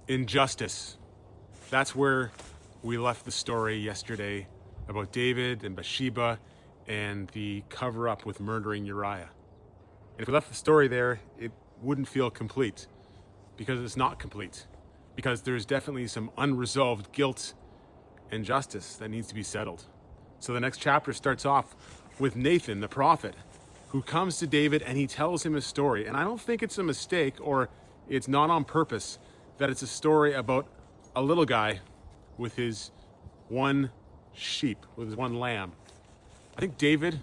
Injustice. That's where we left the story yesterday about David and Bathsheba and the cover-up with murdering Uriah. And if we left the story there, it wouldn't feel complete, because it's not complete, because there's definitely some unresolved guilt and justice that needs to be settled. So the next chapter starts off with Nathan, the prophet, who comes to David and he tells him a story. And I don't think it's a mistake, or it's not on purpose, that it's a story about a little guy with his one sheep, with his one lamb. I think David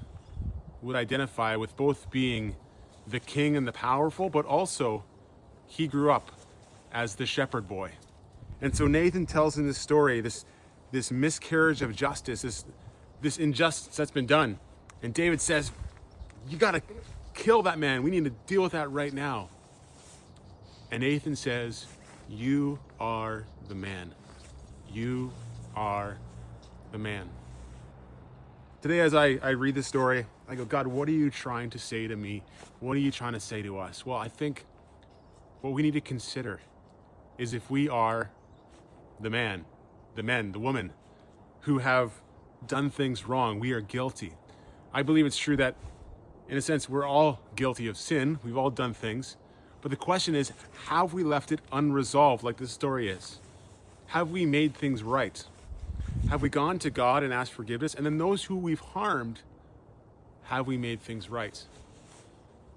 would identify with both being the king and the powerful, but also he grew up as the shepherd boy. And so Nathan tells him this story, this miscarriage of justice, this injustice that's been done. And David says, you gotta kill that man. We need to deal with that right now. And Nathan says, you are the man. You are the man. Today, as I read this story, I go, God, what are you trying to say to me? What are you trying to say to us? Well, I think what we need to consider is if we are the man, the men, the woman who have done things wrong, we are guilty. I believe it's true that, in a sense, we're all guilty of sin. We've all done things. But the question is, have we left it unresolved like this story is? Have we made things right? Have we gone to God and asked forgiveness? And then those who we've harmed, have we made things right?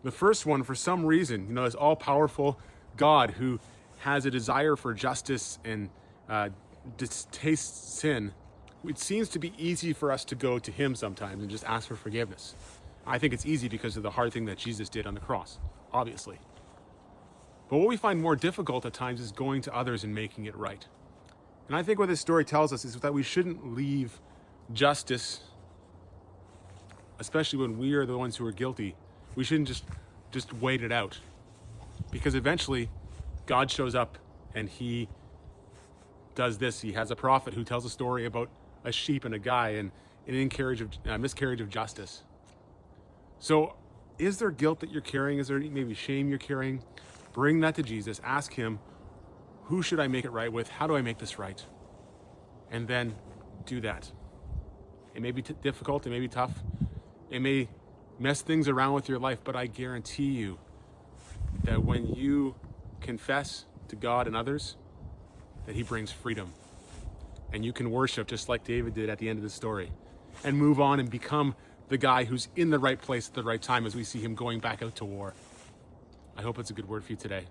The first one, for some reason, this all-powerful God who has a desire for justice and distastes sin, it seems to be easy for us to go to him sometimes and just ask for forgiveness. I think it's easy because of the hard thing that Jesus did on the cross, obviously. But what we find more difficult at times is going to others and making it right. And I think what this story tells us is that we shouldn't leave justice, especially when we are the ones who are guilty. We shouldn't just wait it out. Because eventually, God shows up and he does this. He has a prophet who tells a story about a sheep and a guy and an miscarriage of justice. So is there guilt that you're carrying? Is there maybe shame you're carrying? Bring that to Jesus. Ask him, who should I make it right with? How do I make this right? And then do that. It may be difficult. It may be tough. It may mess things around with your life, but I guarantee you that when you confess to God and others, that he brings freedom. And you can worship just like David did at the end of the story and move on and become the guy who's in the right place at the right time as we see him going back out to war. I hope it's a good word for you today.